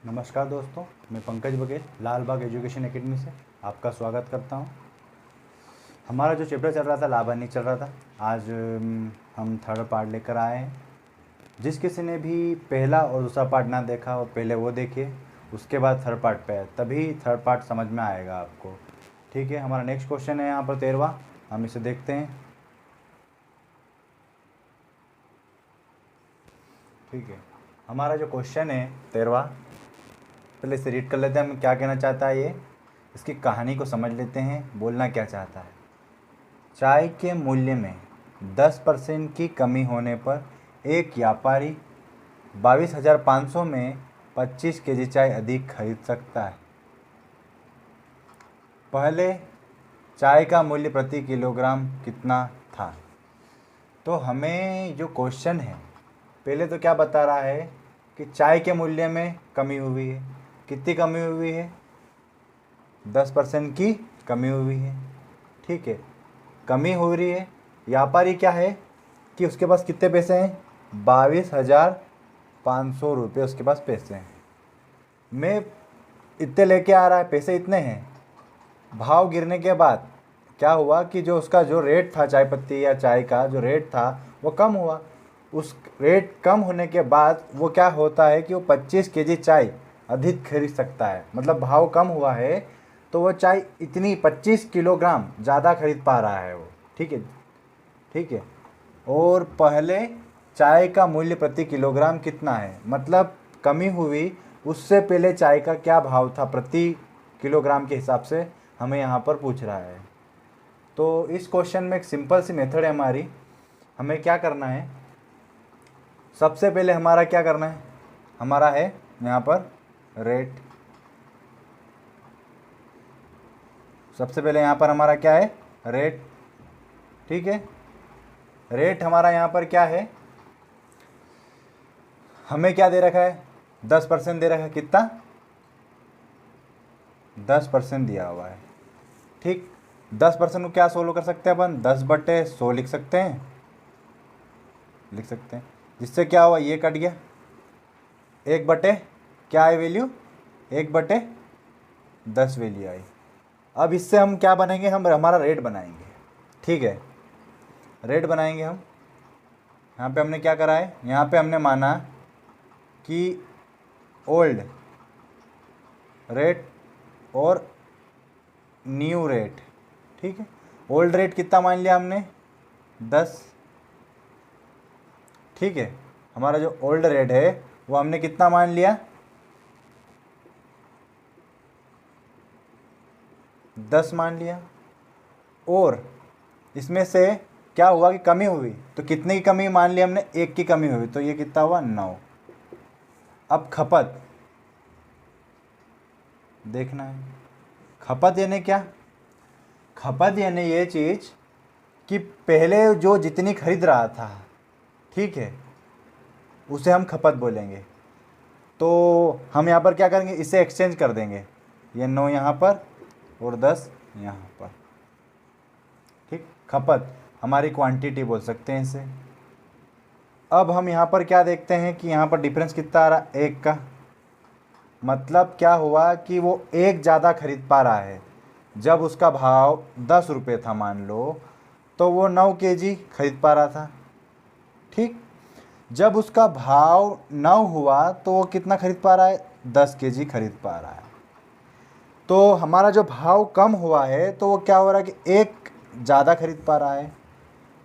नमस्कार दोस्तों, मैं पंकज बघेल लालबाग एजुकेशन एकेडमी से आपका स्वागत करता हूं। हमारा जो चैप्टर चल रहा था लाभ हानि चल रहा था, आज हम थर्ड पार्ट लेकर आए हैं। जिस किसी ने भी पहला और दूसरा पार्ट ना देखा हो पहले वो देखिए, उसके बाद थर्ड पार्ट पे तभी थर्ड पार्ट समझ में आएगा आपको। ठीक है, हमारा नेक्स्ट क्वेश्चन है यहाँ पर 13वां, हम इसे देखते हैं। ठीक है, हमारा जो क्वेश्चन है 13वां, पहले इसे रीड कर लेते हैं। हम क्या कहना चाहता है ये, इसकी कहानी को समझ लेते हैं, बोलना क्या चाहता है। चाय के मूल्य में 10% की कमी होने पर एक व्यापारी 22,500 में 25 केजी चाय अधिक खरीद सकता है। पहले चाय का मूल्य प्रति किलोग्राम कितना था। तो हमें जो क्वेश्चन है पहले तो क्या बता रहा है कि चाय के मूल्य में कमी हुई है। कितनी कमी हुई है? 10% की कमी हुई है। ठीक है, कमी हो रही है। व्यापारी क्या है कि उसके पास कितने पैसे हैं? 22,500 रुपये उसके पास पैसे हैं। मैं इतने लेके आ रहा है, पैसे इतने हैं। भाव गिरने के बाद क्या हुआ कि जो उसका जो रेट था चाय पत्ती या चाय का जो रेट था वो कम हुआ। उस रेट कम होने के बाद वो क्या होता है कि वो 25 केजी चाय अधिक खरीद सकता है। मतलब भाव कम हुआ है तो वो चाय इतनी 25 किलोग्राम ज़्यादा खरीद पा रहा है वो। ठीक है, ठीक है। और पहले चाय का मूल्य प्रति किलोग्राम कितना है, मतलब कमी हुई, उससे पहले चाय का क्या भाव था प्रति किलोग्राम के हिसाब से, हमें यहाँ पर पूछ रहा है। तो इस क्वेश्चन में एक सिंपल सी मेथड है हमारी। हमें क्या करना है, सबसे पहले हमारा क्या करना है, हमारा है यहाँ पर रेट। सबसे पहले यहाँ पर हमारा क्या है? रेट। ठीक है, रेट हमारा यहाँ पर क्या है, हमें क्या दे रखा है? 10% दे रखा है। कितना? 10% दिया हुआ है। ठीक, 10% को क्या सोल्व कर सकते हैं अपन? 10/100 लिख सकते हैं, लिख सकते हैं। जिससे क्या हुआ, ये कट गया। 1/, क्या है वैल्यू? 1/10 वैल्यू आई। अब इससे हम क्या बनेंगे, हम हमारा रेट बनाएंगे। ठीक है, रेट बनाएंगे हम। यहाँ पे हमने क्या करा है, यहाँ पे हमने माना कि ओल्ड रेट और न्यू रेट। ठीक है, ओल्ड रेट कितना मान लिया हमने? 10। ठीक है, हमारा जो ओल्ड रेट है वो हमने कितना मान लिया? 10 मान लिया। और इसमें से क्या हुआ कि कमी हुई, तो कितने की कमी मान ली हमने? 1 की कमी हुई, तो ये कितना हुआ? 9। अब खपत देखना है। खपत यानी क्या? खपत यानी ये चीज़ कि पहले जो जितनी खरीद रहा था, ठीक है, उसे हम खपत बोलेंगे। तो हम यहाँ पर क्या करेंगे, इसे एक्सचेंज कर देंगे। ये 9 यहाँ पर और 10 यहाँ पर। ठीक, खपत हमारी क्वांटिटी बोल सकते हैं इसे। अब हम यहाँ पर क्या देखते हैं कि यहाँ पर डिफरेंस कितना आ रहा है? 1 का। मतलब क्या हुआ कि वो 1 ज़्यादा खरीद पा रहा है। जब उसका भाव 10 रुपये था मान लो, तो वो 9 केजी खरीद पा रहा था। ठीक, जब उसका भाव 9 हुआ तो वो कितना खरीद पा रहा है? 10 केजी खरीद पा रहा है। तो हमारा जो भाव कम हुआ है तो वो क्या हो रहा है कि 1 ज़्यादा खरीद पा रहा है।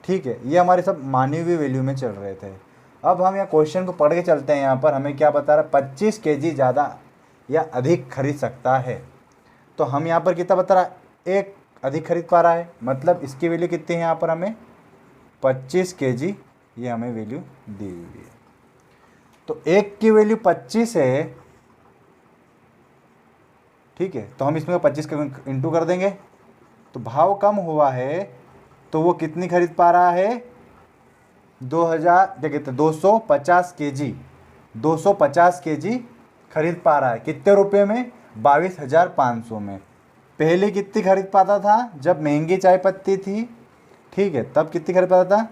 ठीक है, ये हमारे सब मानी हुई वैल्यू में चल रहे थे। अब हम यहाँ क्वेश्चन को पढ़ के चलते हैं। यहाँ पर हमें क्या बता रहा है? 25 केजी ज़्यादा या अधिक खरीद सकता है। तो हम यहाँ पर कितना बता रहा है? 1 अधिक खरीद पा रहा है, मतलब इसकी वैल्यू कितनी है यहाँ पर? हमें 25 केजी, ये हमें वैल्यू दी हुई है। तो 1 की वैल्यू 25 है। ठीक है, तो हम इसमें 25 का इंटू कर देंगे। तो भाव कम हुआ है तो वो कितनी खरीद पा रहा है? 2000 क्या कहते हैं, 250 केजी, 250 केजी खरीद पा रहा है। कितने रुपए में? 22,500 में। पहले कितनी खरीद पाता था? जब महंगी चाय पत्ती थी, ठीक है, तब कितनी खरीद पाता था?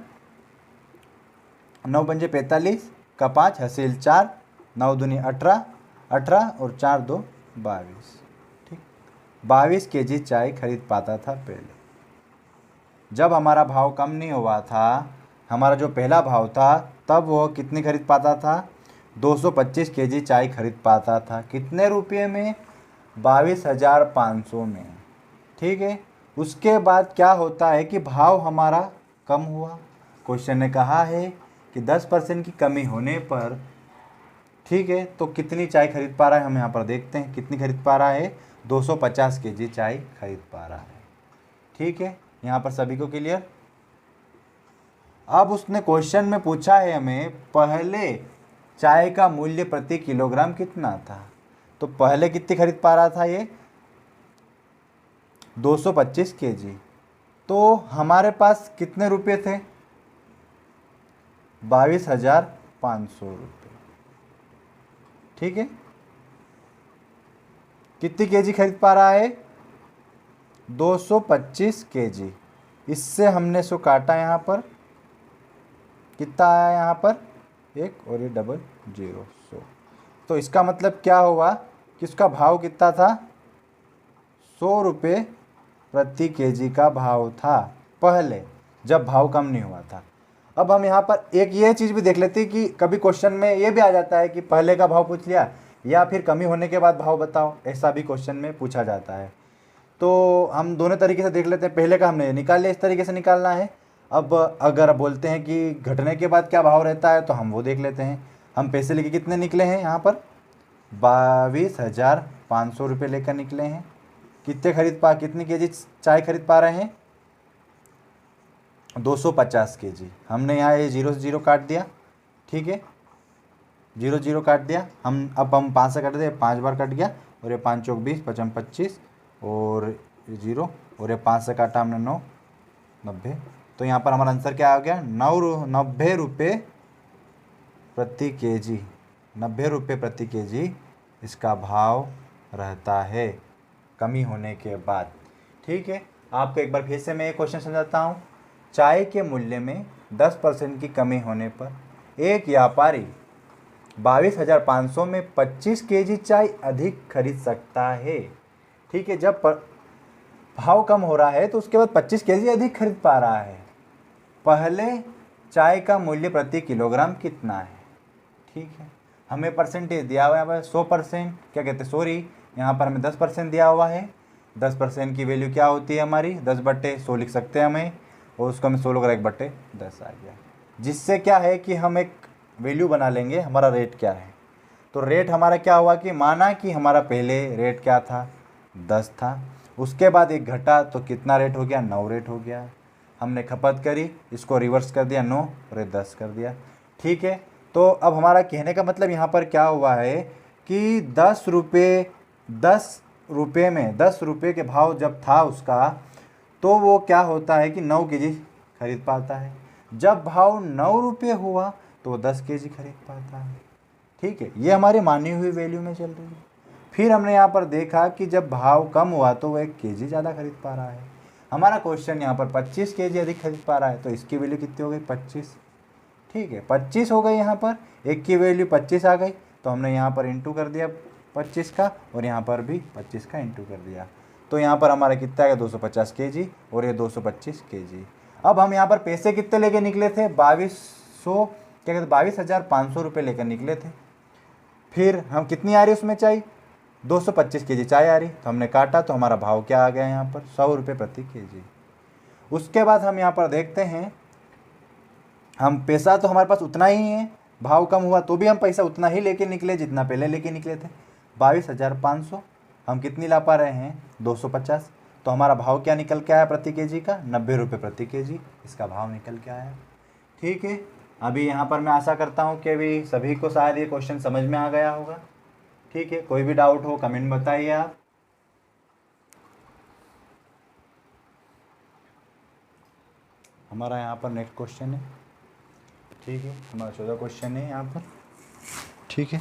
9 पंजे 45 का 5 हसील 4, 9 दूनी 18, 18 और 4 2 22। ठीक, 22 केजी चाय खरीद पाता था पहले। जब हमारा भाव कम नहीं हुआ था, हमारा जो पहला भाव था, तब वो कितनी खरीद पाता था? 225 केजी चाय खरीद पाता था। कितने रुपये में? 22,500 में। ठीक है, उसके बाद क्या होता है कि भाव हमारा कम हुआ। क्वेश्चन ने कहा है कि 10% की कमी होने पर, ठीक है, तो कितनी चाय खरीद पा रहा है? हम यहाँ पर देखते हैं कितनी खरीद पा रहा है। 250 केजी चाय खरीद पा रहा है। ठीक है, यहाँ पर सभी को क्लियर? अब उसने क्वेश्चन में पूछा है हमें, पहले चाय का मूल्य प्रति किलोग्राम कितना था? तो पहले कितनी खरीद पा रहा था ये? 225 केजी। तो हमारे पास कितने रुपए थे? 22,500 रुपये। ठीक है, कितनी केजी खरीद पा रहा है? 225 केजी। इससे हमने सो काटा, यहाँ पर कितना आया? यहाँ पर 1 और ये डबल 0, 100। तो इसका मतलब क्या हुआ कि इसका भाव कितना था? 100 रुपये प्रति केजी का भाव था पहले, जब भाव कम नहीं हुआ था। अब हम यहाँ पर एक ये चीज़ भी देख लेते हैं कि कभी क्वेश्चन में ये भी आ जाता है कि पहले का भाव पूछ लिया या फिर कमी होने के बाद भाव बताओ, ऐसा भी क्वेश्चन में पूछा जाता है। तो हम दोनों तरीके से देख लेते हैं। पहले का हमने निकाल लिया, इस तरीके से निकालना है। अब अगर बोलते हैं कि घटने के बाद क्या भाव रहता है, तो हम वो देख लेते हैं। हम पैसे लेके कितने निकले हैं? यहाँ पर 22,500 रुपये लेकर निकले हैं। कितनी केजी चाय खरीद पा रहे हैं? 250 केजी। हमने यहाँ ये 0 से 0 काट दिया। ठीक है, 0 0 काट दिया। हम 5 से काट दिया, 5 बार कट गया। और ये 5 चौक 20, 55 25 और 0, और ये 5 से काटा हमने 9, 90। तो यहाँ पर हमारा आंसर क्या आ गया? 90 रुपये प्रति केजी। 90 रुपये प्रति केजी इसका भाव रहता है कमी होने के बाद। ठीक है, आपको एक बार फिर से मैं एक क्वेश्चन समझाता हूँ। चाय के मूल्य में 10% की कमी होने पर एक व्यापारी 22,500 में 25 केजी चाय अधिक खरीद सकता है। ठीक है, जब भाव कम हो रहा है तो उसके बाद 25 केजी अधिक खरीद पा रहा है। पहले चाय का मूल्य प्रति किलोग्राम कितना है? ठीक है, हमें परसेंटेज दिया हुआ है यहाँ पर 100%, क्या कहते हैं, सॉरी, यहाँ पर हमें 10% दिया हुआ है। 10% की वैल्यू क्या होती है हमारी? 10/100 लिख सकते हैं हमें, और उसको हमें 16 का 1/10 आ गया। जिससे क्या है कि हम एक वैल्यू बना लेंगे, हमारा रेट क्या है। तो रेट हमारा क्या हुआ कि माना कि हमारा पहले रेट क्या था? 10 था। उसके बाद एक घटा तो कितना रेट हो गया? 9 रेट हो गया। हमने खपत करी, इसको रिवर्स कर दिया, 9 और 10 कर दिया। ठीक है, तो अब हमारा कहने का मतलब यहाँ पर क्या हुआ है कि 10 रुपये में 10 रुपये के भाव जब था उसका, तो वो क्या होता है कि 9 केजी खरीद पाता है। जब भाव 9 रुपये हुआ तो वो 10 केजी खरीद पाता है। ठीक है, ये हमारी मानी हुई वैल्यू में चल रही है। फिर हमने यहाँ पर देखा कि जब भाव कम हुआ तो वो 1 केजी ज़्यादा खरीद पा रहा है। हमारा क्वेश्चन यहाँ पर 25 केजी अधिक खरीद पा रहा है, तो इसकी वैल्यू कितनी हो गई? 25। ठीक है, 25 हो गई। यहाँ पर एक की वैल्यू 25 आ गई, तो हमने यहाँ पर इंटू कर दिया 25 का, और यहाँ पर भी 25 का इंटू कर दिया। तो यहाँ पर हमारा कितना है? 250 केजी, और ये 225 केजी। अब हम यहाँ पर पैसे कितने लेके निकले थे? 22,500 रुपये लेकर निकले थे। फिर हम कितनी आ रही उसमें चाय? 225 केजी चाय आ रही, तो हमने काटा तो हमारा भाव क्या आ गया? यहाँ पर 100 रुपये प्रति केजी। उसके बाद हम यहाँ पर देखते हैं, हम पैसा तो हमारे पास उतना ही है, भाव कम हुआ तो भी हम पैसा उतना ही लेके निकले जितना पहले लेके निकले थे। 22,500 हम कितनी ला पा रहे हैं? 250। तो हमारा भाव क्या निकल के आया प्रति केजी का? 90 रुपये प्रति केजी इसका भाव निकल के आया। ठीक है, अभी यहाँ पर मैं आशा करता हूँ कि अभी सभी को शायद ये क्वेश्चन समझ में आ गया होगा। ठीक है, कोई भी डाउट हो कमेंट बताइए आप। हमारा यहाँ पर नेक्स्ट क्वेश्चन है। ठीक है, हमारा 14 क्वेश्चन है यहाँ पर। ठीक है,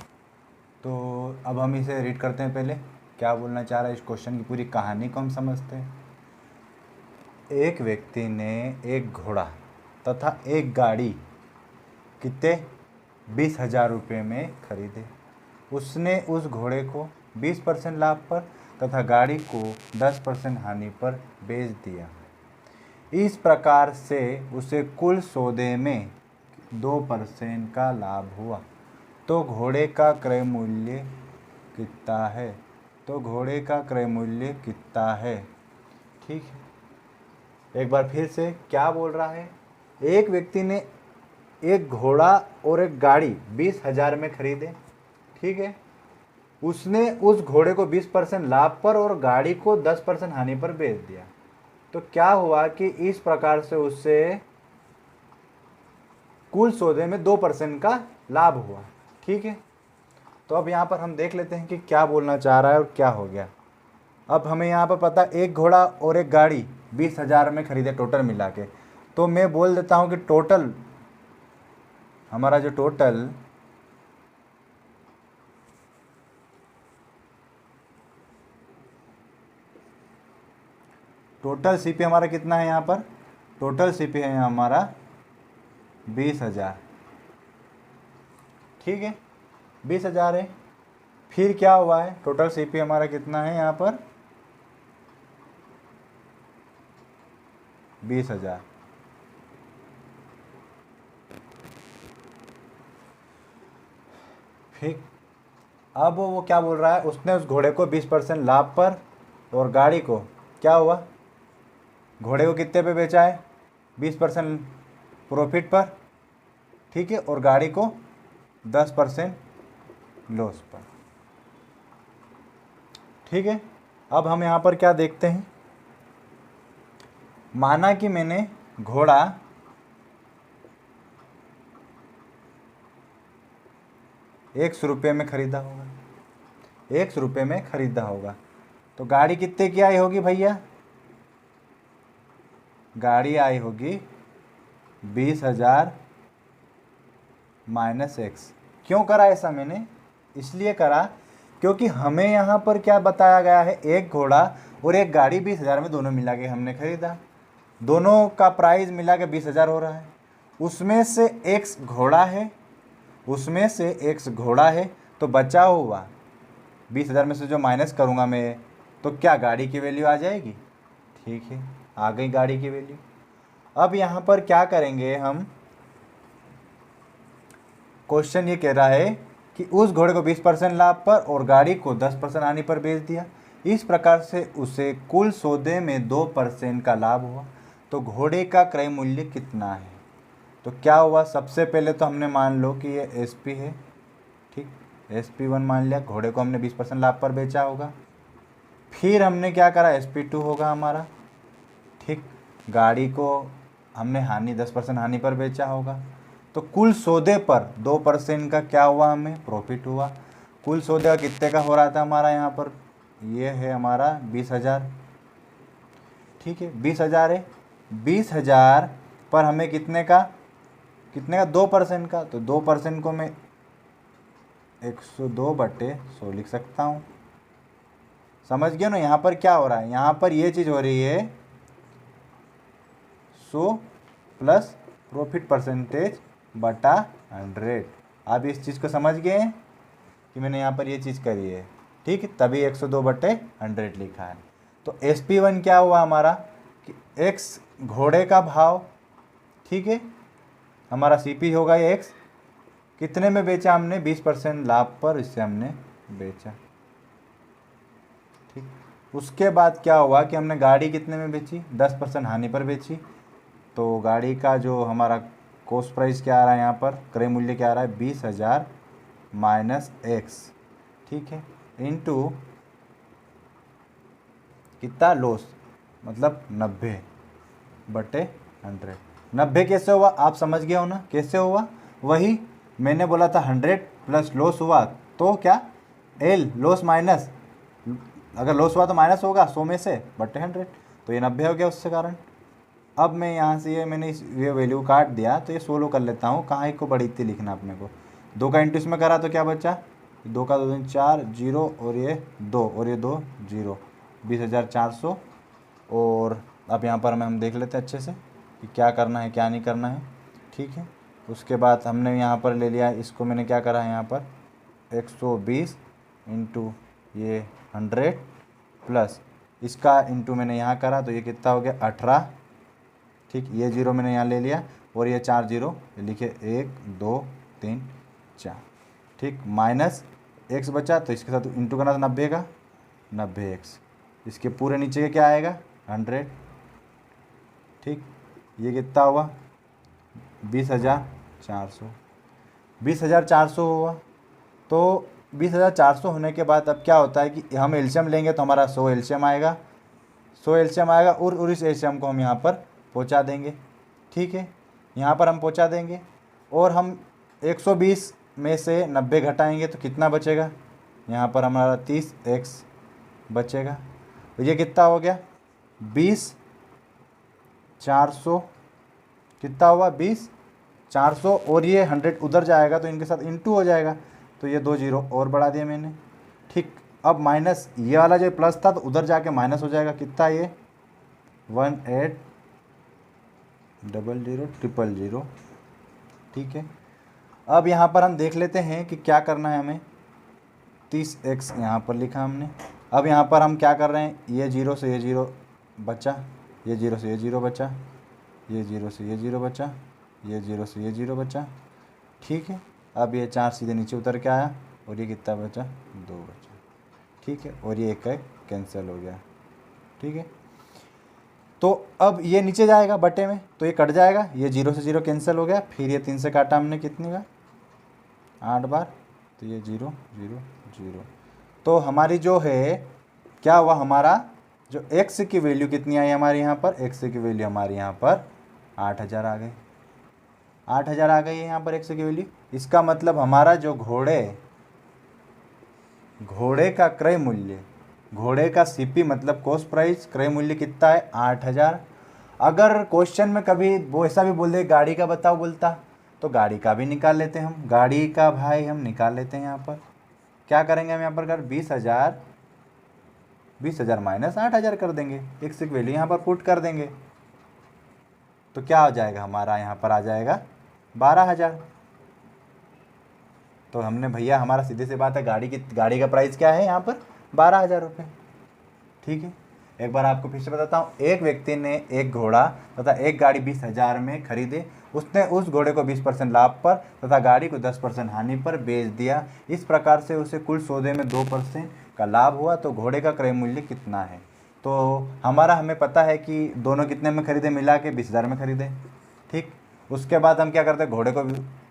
तो अब हम इसे रीड करते हैं। पहले क्या बोलना चाह रहा है, इस क्वेश्चन की पूरी कहानी को हम समझते हैं। एक व्यक्ति ने एक घोड़ा तथा एक गाड़ी कितने? 20,000 रुपये में खरीदे। उसने उस घोड़े को 20% लाभ पर तथा गाड़ी को 10% हानि पर बेच दिया। इस प्रकार से उसे कुल सौदे में 2% का लाभ हुआ। तो घोड़े का क्रय मूल्य कितना है? तो घोड़े का क्रय मूल्य कितना है? ठीक है, एक बार फिर से क्या बोल रहा है? एक व्यक्ति ने एक घोड़ा और एक गाड़ी 20,000 में खरीदे, ठीक है। उसने उस घोड़े को 20% लाभ पर और गाड़ी को 10% हानि पर बेच दिया। तो क्या हुआ कि इस प्रकार से उससे कुल सौदे में 2% का लाभ हुआ, ठीक है। तो अब यहाँ पर हम देख लेते हैं कि क्या बोलना चाह रहा है और क्या हो गया। अब हमें यहाँ पर पता, एक घोड़ा और एक गाड़ी 20,000 में खरीदे टोटल मिला के। तो मैं बोल देता हूँ कि टोटल हमारा जो टोटल सीपी हमारा कितना है? यहाँ पर टोटल सीपी है हमारा 20,000, ठीक है, 20,000 है। फिर क्या हुआ है? टोटल सीपी हमारा कितना है यहाँ पर? 20,000। ठीक, अब वो क्या बोल रहा है? उसने उस घोड़े को 20% लाभ पर और गाड़ी को क्या हुआ? घोड़े को कितने पे बेचा है? 20% प्रॉफिट पर, ठीक है, और गाड़ी को 10% लॉस पर, ठीक है। अब हम यहाँ पर क्या देखते हैं? माना कि मैंने घोड़ा ₹100 में खरीदा होगा, ₹100 में खरीदा होगा। तो गाड़ी कितने की आई होगी भैया? गाड़ी आई होगी 20,000 माइनस एक्स। क्यों करा ऐसा मैंने? इसलिए करा क्योंकि हमें यहाँ पर क्या बताया गया है? एक घोड़ा और एक गाड़ी 20,000 में दोनों मिला के हमने खरीदा, दोनों का प्राइस मिला के 20,000 हो रहा है। उसमें से एक्स घोड़ा है, उसमें से एक्स घोड़ा है, तो बचा हुआ 20,000 में से जो माइनस करूँगा मैं, तो क्या गाड़ी की वैल्यू आ जाएगी? ठीक है, आ गई गाड़ी की वैल्यू। अब यहाँ पर क्या करेंगे हम? क्वेश्चन ये कह रहा है कि उस घोड़े को 20% लाभ पर और गाड़ी को 10% हानि पर बेच दिया। इस प्रकार से उसे कुल सौदे में 2% का लाभ हुआ। तो घोड़े का क्रय मूल्य कितना है? तो क्या हुआ? सबसे पहले तो हमने मान लो कि ये SP है, ठीक, SP1 मान लिया। घोड़े को हमने 20% लाभ पर बेचा होगा। फिर हमने क्या करा? SP2 होगा हमारा, ठीक। गाड़ी को हमने 10% हानि पर बेचा होगा। तो कुल सौदे पर 2% का क्या हुआ? हमें प्रॉफिट हुआ। कुल सौदा कितने का हो रहा था हमारा? यहाँ पर ये है हमारा 20,000, ठीक है, 20,000 है। 20,000 पर हमें कितने का 2% का। तो 2% को मैं 102/100 लिख सकता हूँ। समझ गए ना? यहाँ पर क्या हो रहा है? यहाँ पर ये चीज़ हो रही है 100 प्लस प्रॉफिट परसेंटेज बटा 100। आप इस चीज़ को समझ गए हैं कि मैंने यहाँ पर ये चीज़ करी है, ठीक है, तभी 102/100 लिखा है। तो SP1 क्या हुआ हमारा कि एक्स घोड़े का भाव, ठीक है, हमारा CP होगा ये एक्स। कितने में बेचा हमने? 20% लाभ पर इससे हमने बेचा, ठीक। उसके बाद क्या हुआ कि हमने गाड़ी कितने में बेची? 10% हानि पर बेची। तो गाड़ी का जो हमारा कॉस्ट प्राइस क्या आ रहा है? यहाँ पर क्रय मूल्य क्या आ रहा है? 20,000 माइनस एक्स, ठीक है, इंटू कितना? लॉस, मतलब 90/100। 90 कैसे हुआ? आप समझ गए हो ना कैसे हुआ? वही मैंने बोला था 100 प्लस लॉस हुआ तो क्या? L लॉस माइनस, अगर लॉस हुआ तो माइनस होगा 100 में से बटे 100, तो ये 90 हो गया उससे कारण। अब मैं यहाँ से ये मैंने ये वैल्यू काट दिया, तो ये सोलो कर लेता हूँ। कहाँ एक को बड़ी इतनी लिखना अपने को? 2 का इंटू इसमें करा तो क्या बचा? 2 का 2 दूनी 4, 0 और ये 2 और ये 2 0, 20,400। और अब यहाँ पर हम देख लेते हैं अच्छे से कि क्या करना है क्या नहीं करना है, ठीक है। उसके बाद हमने यहाँ पर ले लिया, इसको मैंने क्या करा है यहाँ पर 120 इंटू ये 100 प्लस इसका इंटू मैंने यहाँ करा तो ये कितना हो गया 18। ठीक, ये जीरो मैंने यहाँ ले लिया और ये 4 जीरो लिखे 1 2 3 4। ठीक, माइनस एक्स बचा तो इसके साथ इंटू करना था 90 का, 90 एक्स। इसके पूरे नीचे के क्या आएगा 100। ठीक, ये कितना हुआ 20,400। 20,400 हुआ। तो 20,400 होने के बाद अब क्या होता है कि हम एलसीएम लेंगे तो हमारा 100 एलसीएम आएगा, 100 एलसीएम आएगा और इस एलसीएम को हम यहाँ पर पहुँचा देंगे। ठीक है, यहाँ पर हम पहुँचा देंगे और हम 120 में से 90 घटाएंगे तो कितना बचेगा, यहाँ पर हमारा 30x बचेगा। तो ये कितना हो गया 20,400, कितना हुआ 20,400 और ये 100 उधर जाएगा तो इनके साथ इंटू हो जाएगा तो ये 2 जीरो और बढ़ा दिया मैंने। ठीक, अब माइनस ये वाला जो प्लस था तो उधर जाके माइनस हो जाएगा, कितना ये 18,00,00,000। ठीक है, अब यहाँ पर हम देख लेते हैं कि क्या करना है हमें। 30x यहाँ पर लिखा हमने। अब यहाँ पर हम क्या कर रहे हैं, ये जीरो से ये जीरो बचा, ये जीरो से ये जीरो बचा, ये जीरो से ये जीरो बचा, ये जीरो से ये जीरो बचा। ठीक है, अब ये 4 सीधे नीचे उतर के आया और ये कितना बचा 2 बचा। ठीक है, और ये एक कैंसिल हो गया। ठीक है, तो अब ये नीचे जाएगा बटे में तो ये कट जाएगा, ये 0 से 0 कैंसिल हो गया। फिर ये 3 से काटा हमने कितनी बार 8 बार, तो ये 0 0 0। तो हमारी जो है क्या हुआ, हमारा जो x की वैल्यू कितनी आई हमारी यहाँ पर, x की वैल्यू हमारी यहाँ पर 8,000 आ गई, 8,000 आ गई है यहाँ पर x की वैल्यू। इसका मतलब हमारा जो घोड़े का क्रय मूल्य, घोड़े का सीपी मतलब कॉस्ट प्राइस, क्रय मूल्य कितना है 8,000। अगर क्वेश्चन में कभी वो ऐसा भी बोल दे गाड़ी का बताओ बोलता तो गाड़ी का भी निकाल लेते हैं हम, गाड़ी का भाई हम निकाल लेते हैं। यहाँ पर क्या करेंगे हम, यहाँ पर कर 20,000 माइनस 8,000 कर देंगे, एक्स की वैल्यू यहाँ पर पुट कर देंगे तो क्या हो जाएगा हमारा, यहाँ पर आ जाएगा 12,000। तो हमने भैया हमारा सीधे से बात है, गाड़ी का प्राइस क्या है यहाँ पर 12,000 रुपये। ठीक है, एक बार आपको फिर से बताता हूँ। एक व्यक्ति ने एक घोड़ा तथा एक गाड़ी 20,000 में खरीदे, उसने उस घोड़े को 20% लाभ पर तथा गाड़ी को 10% हानि पर बेच दिया। इस प्रकार से उसे कुल सौदे में 2% का लाभ हुआ। तो घोड़े का क्रय मूल्य कितना है, तो हमें पता है कि दोनों कितने में खरीदे, मिला के 20,000 में खरीदे। ठीक, उसके बाद हम क्या करते हैं, घोड़े को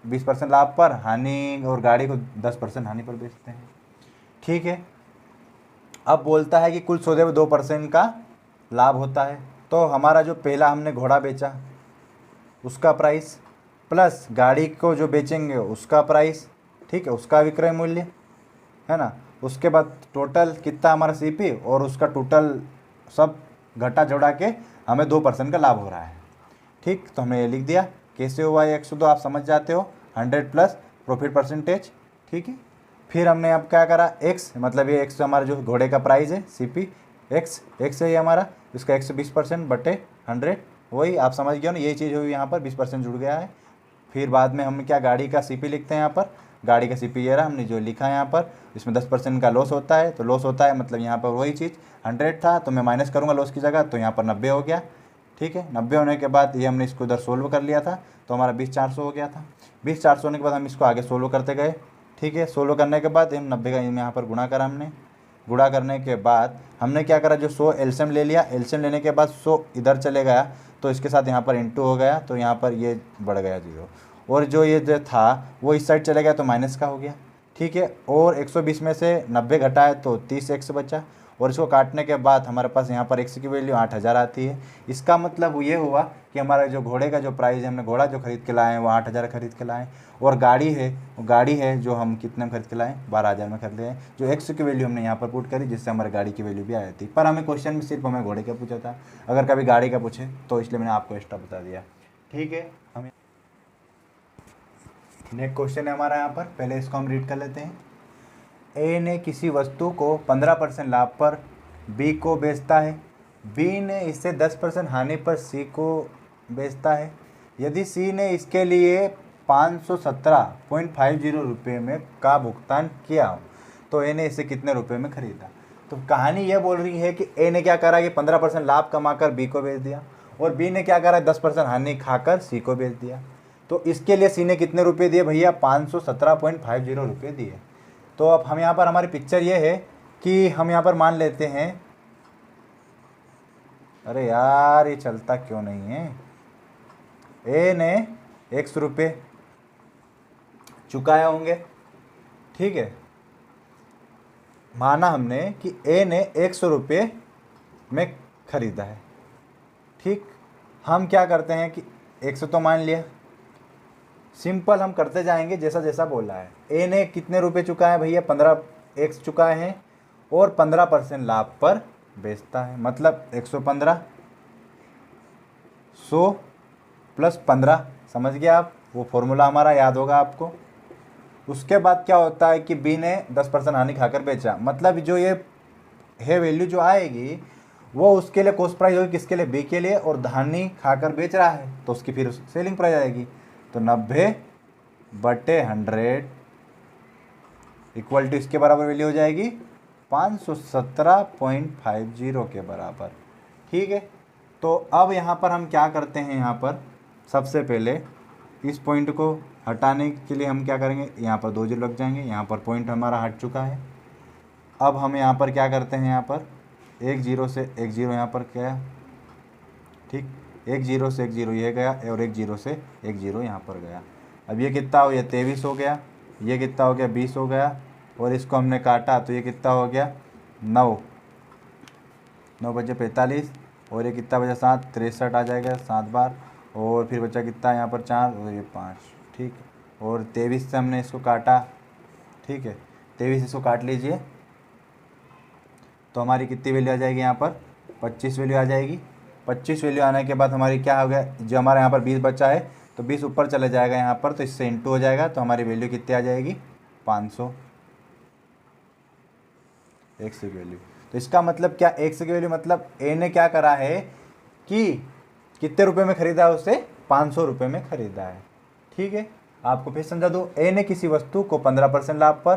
20% लाभ पर हानि और गाड़ी को 10% हानि पर बेचते हैं। ठीक है, अब बोलता है कि कुल सौदे में 2% का लाभ होता है। तो हमारा जो पहला हमने घोड़ा बेचा उसका प्राइस प्लस गाड़ी को जो बेचेंगे उसका प्राइस, ठीक है, उसका विक्रय मूल्य है ना। उसके बाद टोटल कितना हमारा सीपी और उसका टोटल सब घटा जोड़ा के हमें 2% का लाभ हो रहा है। ठीक, तो हमने ये लिख दिया। कैसे हुआ ये 102 आप समझ जाते हो, 100 प्लस प्रॉफिट परसेंटेज। ठीक है, फिर हमने अब क्या करा, x मतलब ये x हमारा जो घोड़े का प्राइस है सीपी x है ये हमारा, इसका 120% बटे 100, वही आप समझ गए ना, यही चीज़ हुई यहाँ पर 20% जुड़ गया है। फिर बाद में हम क्या गाड़ी का सीपी लिखते हैं, यहाँ पर गाड़ी का सीपी ये रहा हमने जो लिखा है यहाँ पर। इसमें 10% का लॉस होता है, तो लॉस होता है मतलब यहाँ पर वही चीज़ 100 था तो मैं माइनस करूँगा लॉस की जगह, तो यहाँ पर 90 हो गया। ठीक है, 90 होने के बाद ये हमने इसको इधर सोल्व कर लिया था तो हमारा 20,400 हो गया था। 20,400 होने के बाद हम इसको आगे सोल्व करते गए। ठीक है, सोल्व करने के बाद हम 90 का यहाँ पर गुणा करा हमने। गुणा करने के बाद हमने क्या करा, जो 100 एलसीएम ले लिया, एलसीएम लेने के बाद 100 इधर चले गया तो इसके साथ यहाँ पर इंटू हो गया तो यहाँ पर ये बढ़ गया 0, और जो ये जो था वो इस साइड चले गया तो माइनस का हो गया। ठीक है, और 120 में से 90 घटाए तो 30x बचा, और इसको काटने के बाद हमारे पास यहाँ पर x की वैल्यू 8,000 आती है। इसका मतलब ये हुआ कि हमारा जो घोड़े का जो प्राइस है, हमने घोड़ा जो खरीद के लाए हैं वो 8,000 खरीद के लाए, और गाड़ी है जो हम कितने में खरीद के लाए 12,000 में खरीदे हैं। जो x की वैल्यू हमने यहाँ पर पुट करी जिससे हमारी गाड़ी की वैल्यू भी आई थी, पर हमें क्वेश्चन में सिर्फ हमें घोड़े का पूछा था, अगर कभी गाड़ी का पूछे तो इसलिए मैंने आपको एक्स्ट्रा बता दिया। ठीक है, हमें नेक्स्ट क्वेश्चन है हमारा यहाँ पर, पहले इसको हम रीड कर लेते हैं। ए ने किसी वस्तु को 15% लाभ पर बी को बेचता है, बी ने इससे 10% हानि पर सी को बेचता है। यदि सी ने इसके लिए 517.50 रुपये में का भुगतान किया हूँ, तो ए ने इसे कितने रुपए में खरीदा। तो कहानी यह बोल रही है कि ए ने क्या करा कि 15% लाभ कमाकर बी को बेच दिया, और बी ने क्या करा 10% हानि खाकर सी को बेच दिया। तो इसके लिए सी ने कितने रुपए दिए भैया, 517.50 रुपये दिए। तो अब हम यहाँ पर हमारी पिक्चर ये है कि हम यहाँ पर मान लेते हैं, अरे यार ये चलता क्यों नहीं है, ए ने 100 रुपये चुकाए होंगे, ठीक है। माना हमने कि ए ने 100 रुपये में खरीदा है, ठीक। हम क्या करते हैं कि 100 तो मान लिया, सिंपल हम करते जाएंगे जैसा जैसा बोला है। ए ने कितने रुपए चुकाए भैया, 15 एक्स चुकाए हैं, और 15% लाभ पर बेचता है, मतलब 115, 100 प्लस 15, समझ गए आप, वो फॉर्मूला हमारा याद होगा आपको। उसके बाद क्या होता है कि बी ने 10% हानि खाकर बेचा, मतलब जो ये है वैल्यू जो आएगी वो उसके लिए कॉस्ट प्राइस होगी, किसके लिए, बी के लिए, और हानि खाकर बेच रहा है तो उसकी फिर सेलिंग प्राइस आएगी। तो 90/100 इक्वल टू इसके बराबर वैल्यू हो जाएगी 517.50 के बराबर, ठीक है। तो अब यहाँ पर हम क्या करते हैं, यहाँ पर सबसे पहले इस पॉइंट को हटाने के लिए हम क्या करेंगे, यहाँ पर 2 जीरो लग जाएंगे, यहाँ पर पॉइंट हमारा हट चुका है। अब हम यहाँ पर क्या करते हैं, यहाँ पर 1 0 से 1 0 यहाँ पर गया, ठीक, 1 0 से 1 0 ये गया, और 1 0 से 1 0 यहाँ पर गया। अब ये कितना हो गया, 23 हो गया, ये कितना हो गया, 20 हो गया, और इसको हमने काटा तो ये कितना हो गया, 9 बजे 45, और ये कितना बचा 7, 63 आ जाएगा 7 बार, और फिर बचा कितना यहाँ पर 4 और ये 5, ठीक। और 23 से हमने इसको काटा, ठीक है, 23 इसको काट लीजिए, तो हमारी कितनी वैल्यू आ जाएगी, यहाँ पर 25 वैल्यू आ जाएगी। 25 वैल्यू आने के बाद हमारी क्या हो गया, जो हमारे यहाँ पर 20 बचा है तो 20 ऊपर चले जाएगा यहाँ पर, तो इससे इंटू हो जाएगा, तो हमारी वैल्यू कितनी आ जाएगी, 500 1 की वैल्यू। तो इसका मतलब क्या, 1 की वैल्यू मतलब ए ने क्या करा है कि कितने रुपए में खरीदा है, उसे 500 रुपये में खरीदा है, ठीक है। आपको फिर समझा दूँ, ए ने किसी वस्तु को 15% लाभ पर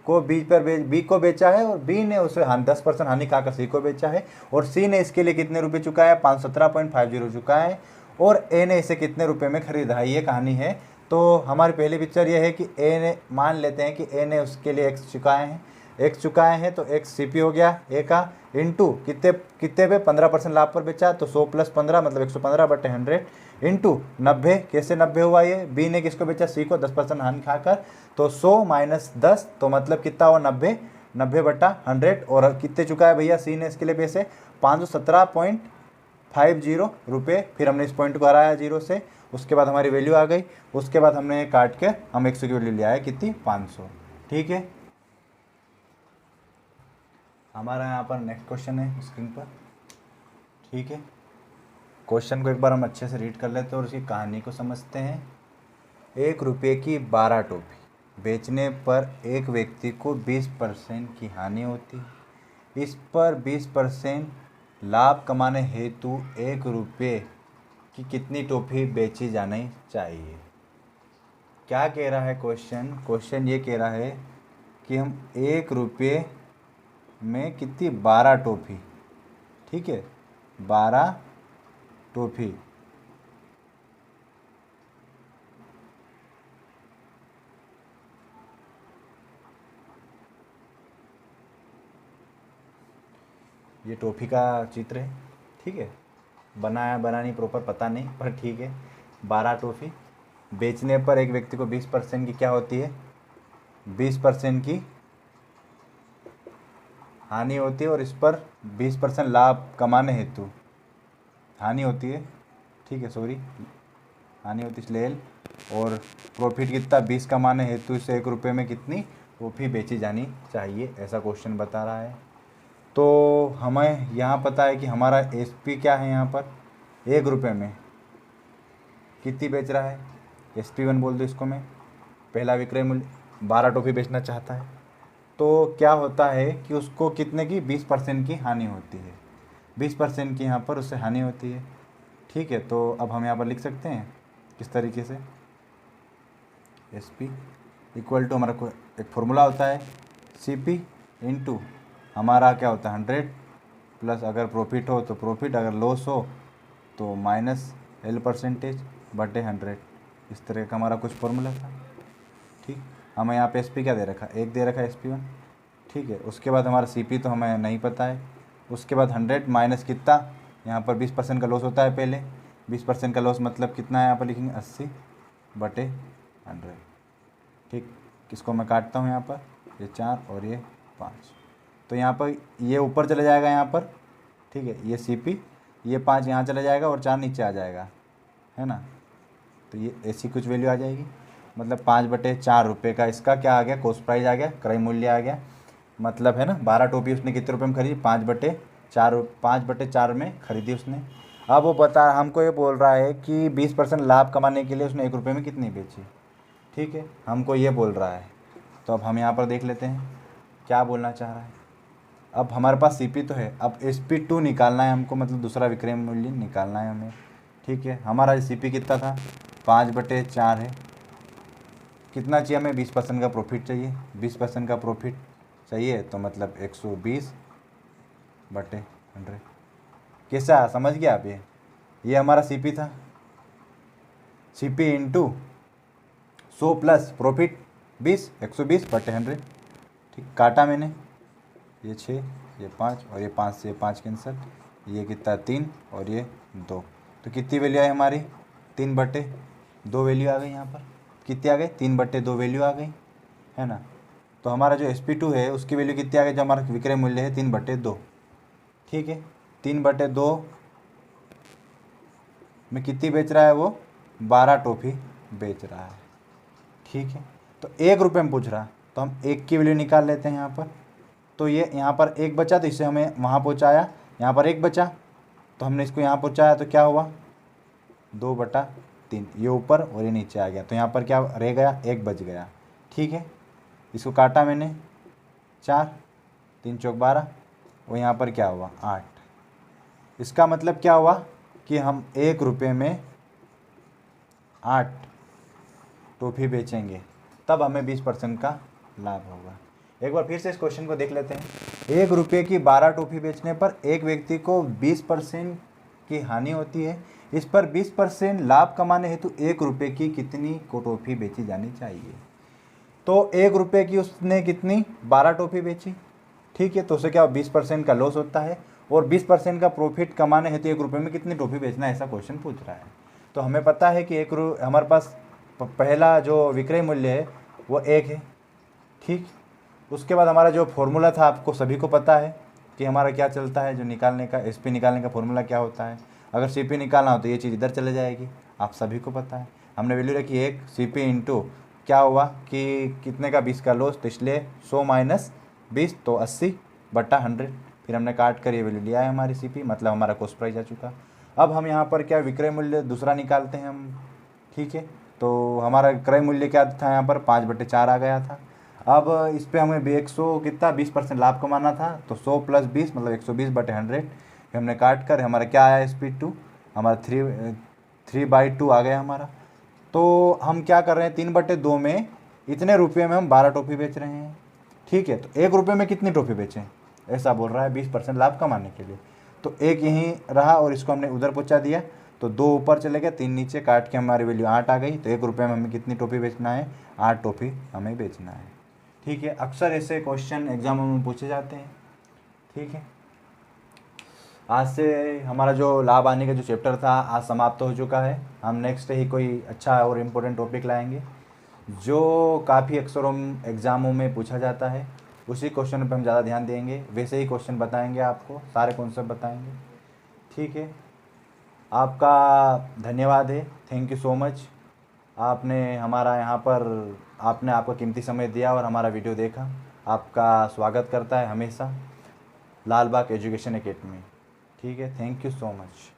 को बी को बेचा है, और बी ने उसे 10% हानि खाकर सी को बेचा है, और सी ने इसके लिए कितने रुपए चुकाया है, 517.50 चुकाया है, और ए ने इसे कितने रुपए में खरीदा है, ये कहानी है। तो हमारी पहली पिक्चर ये है कि ए ने, मान लेते हैं कि ए ने उसके लिए एक्स चुकाए हैं, एक्स चुकाए हैं, तो एक्स सी पी हो गया ए का, इंटू कितने कितने पे 15% लाभ पर बेचा, तो 100 प्लस 15 मतलब 115/100 इंटू 90, कैसे 90 हुआ ये, बी ने किसको बेचा, सी को 10% हानि खाकर, तो 100 माइनस 10 तो मतलब कितना हुआ 90/100, और कितने चुका है भैया सी ने इसके लिए पैसे 517.50 रुपये। फिर हमने इस पॉइंट को हराया 0 से, उसके बाद हमारी वैल्यू आ गई, उसके बाद हमने काट के हम 100 की वैल्यू ले आए कितनी, 500, ठीक है। हमारा यहाँ पर नेक्स्ट क्वेश्चन है स्क्रीन पर, ठीक है। क्वेश्चन को एक बार हम अच्छे से रीड कर लेते हैं और उसकी कहानी को समझते हैं। 1 रुपये की 12 टोपी बेचने पर एक व्यक्ति को 20% की हानि होती है, इस पर 20% लाभ कमाने हेतु 1 रुपये की कितनी टोपी बेची जानी चाहिए। क्या कह रहा है क्वेश्चन ये कह रहा है कि हम 1 रुपये में कितनी 12 टोपी, ठीक है, 12 टोपी ये टोपी का चित्र है, ठीक है, बनानी प्रॉपर पता नहीं पर ठीक है। 12 टोपी बेचने पर एक व्यक्ति को 20% की क्या होती है, 20% की हानि होती है, और इस पर 20% लाभ कमाने हेतु हानि होती है, ठीक है, सॉरी हानि होती है इसलिए, और प्रॉफिट कितना 20 कमाने हेतु इसे 1 रुपये में कितनी टोपी बेची जानी चाहिए, ऐसा क्वेश्चन बता रहा है। तो हमें यहाँ पता है कि हमारा एसपी क्या है, यहाँ पर 1 रुपये में कितनी बेच रहा है, SP1 बोल दो इसको मैं, पहला विक्रय मूल्य 12 टोपी बेचना चाहता है, तो क्या होता है कि उसको कितने की 20% की हानि होती है, 20% की यहाँ पर उससे हानि होती है, ठीक है। तो अब हम यहाँ पर लिख सकते हैं किस तरीके से, एस पी इक्वल टू हमारा को एक फॉर्मूला होता है सी पी इंटू हमारा क्या होता है 100 प्लस अगर प्रॉफिट हो तो प्रॉफिट, अगर लॉस हो तो माइनस एल परसेंटेज बटे 100। इस तरह का हमारा कुछ फॉर्मूला था। ठीक, हमें यहाँ पे एस पी क्या दे रखा, एक दे रखा है SP1। ठीक है, उसके बाद हमारा CP तो हमें नहीं पता है। उसके बाद 100 माइनस कितना, यहाँ पर 20% का लॉस होता है पहले। 20% का लॉस मतलब कितना है, यहाँ पर लिखेंगे 80 बटे 100। ठीक, किसको मैं काटता हूँ यहाँ पर, ये 4 और ये 5, तो यहाँ पर ये ऊपर चले जाएगा यहाँ पर। ठीक है, ये CP, ये 5 यहाँ चला जाएगा और 4 नीचे आ जाएगा, है ना। तो ये ऐसी कुछ वैल्यू आ जाएगी, मतलब 5/4 रुपये का इसका क्या आ गया, कॉस्ट प्राइस आ गया, क्रय मूल्य आ गया। मतलब है ना 12 टोपी उसने कितने रुपये में खरीदी, 5/4 में खरीदी उसने। अब वो बता, हमको ये बोल रहा है कि 20% लाभ कमाने के लिए उसने 1 रुपये में कितनी बेची। ठीक है, हमको ये बोल रहा है। तो अब हम यहाँ पर देख लेते हैं क्या बोलना चाह रहा है। अब हमारे पास CP तो है, अब SP2 निकालना है हमको, मतलब दूसरा विक्रय मूल्य निकालना है हमें। ठीक है, हमारा CP कितना था, 5/4 है। कितना चाहिए हमें, 20% का प्रॉफिट चाहिए। 20% का प्रॉफिट चाहिए तो मतलब 120/100। कैसा समझ गया आप, ये हमारा CP था। CP into 100 plus profit 20, 120/100। ठीक, काटा मैंने, ये 6, ये 5 और ये 5 से 5 कैंसिल, ये कितना 3 और ये 2। तो कितनी वैल्यू आई हमारी, 3/2 वैल्यू आ गई। यहाँ पर कितनी आ गई, 3/2 वैल्यू आ गई, है ना। तो हमारा जो SP2 है उसकी वैल्यू कितनी आ गई, जो हमारा विक्रय मूल्य है 3/2। ठीक है, 3/2 में कितनी बेच रहा है वो, 12 टॉफी बेच रहा है। ठीक है, तो 1 रुपये में पूछ रहा, तो हम 1 की वैल्यू निकाल लेते हैं यहाँ पर। तो ये यहाँ पर 1 बचा, तो इससे हमें वहाँ पहुँचाया, यहाँ पर 1 बचा तो हमने इसको यहाँ पहुँचाया, तो क्या हुआ 2/3, ये ऊपर और ये नीचे आ गया। तो यहाँ पर क्या रह गया, 1 बच गया। ठीक है, इसको काटा मैंने, 4, 3 चौक 12 और यहाँ पर क्या हुआ 8। इसका मतलब क्या हुआ कि हम 1 रुपये में 8 टॉफी बेचेंगे, तब हमें 20% का लाभ होगा। एक बार फिर से इस क्वेश्चन को देख लेते हैं। 1 रुपये की 12 टॉफी बेचने पर एक व्यक्ति को 20% की हानि होती है। इस पर 20% लाभ कमाने हेतु 1 रुपये की कितनी को टॉफी बेची जानी चाहिए। तो 1 रुपये की उसने कितनी 12 टॉफी बेची। ठीक है, तो उसे क्या 20% का लॉस होता है और 20% का प्रॉफिट कमाने हेतु 1 रुपये में कितनी टॉफी बेचना है, ऐसा क्वेश्चन पूछ रहा है। तो हमें पता है कि हमारे पास पहला जो विक्रय मूल्य है वो 1 है। ठीक, उसके बाद हमारा जो फॉर्मूला था आपको सभी को पता है कि हमारा क्या चलता है, जो निकालने का SP निकालने का फॉर्मूला क्या होता है। अगर CP निकालना हो तो ये चीज़ इधर चले जाएगी, आप सभी को पता है। हमने वैल्यू रखी 1, CP इंटू क्या हुआ कि कितने का 20 का लॉस, तो इसलिए 100 माइनस 20 तो 80/100। फिर हमने काट कर ये वैल्यू लिया है हमारी CP, मतलब हमारा कॉस्ट प्राइस आ चुका। अब हम यहाँ पर क्या विक्रय मूल्य दूसरा निकालते हैं हम। ठीक है, तो हमारा क्रय मूल्य क्या था, यहाँ पर 5/4 आ गया था। अब इस पर हमें 100 कितना 20% लाभ कमाना था, तो 100 प्लस 20 मतलब 120/100। फिर हमने काट कर हमारा क्या आया SP2, हमारा 3/2 आ गया हमारा। तो हम क्या कर रहे हैं, 3/2 में इतने रुपये में हम 12 टॉफी बेच रहे हैं। ठीक है, तो 1 रुपये में कितनी टॉफी बेचें, ऐसा बोल रहा है 20% लाभ कमाने के लिए। तो 1 यहीं रहा और इसको हमने उधर पहुँचा दिया, तो 2 ऊपर चले गए, 3 नीचे, काट के हमारी वैल्यू 8 आ गई। तो 1 रुपये में हमें कितनी टॉफी बेचना है, 8 टॉफी हमें बेचना है। ठीक है, अक्सर ऐसे क्वेश्चन एग्जामों में पूछे जाते हैं। ठीक है, आज से हमारा जो लाभ आने का जो चैप्टर था आज समाप्त हो चुका है। हम नेक्स्ट ही कोई अच्छा और इम्पोर्टेंट टॉपिक लाएंगे जो काफ़ी अक्सर एग्ज़ामों में पूछा जाता है। उसी क्वेश्चन पर हम ज़्यादा ध्यान देंगे, वैसे ही क्वेश्चन बताएंगे आपको, सारे कॉन्सेप्ट बताएंगे। ठीक है, आपका धन्यवाद है, थैंक यू सो मच। आपने हमारा यहाँ पर आपने आपका कीमती समय दिया और हमारा वीडियो देखा। आपका स्वागत करता है हमेशा लाल बाग एजुकेशन एकेडमी। ठीक है, थैंक यू सो मच।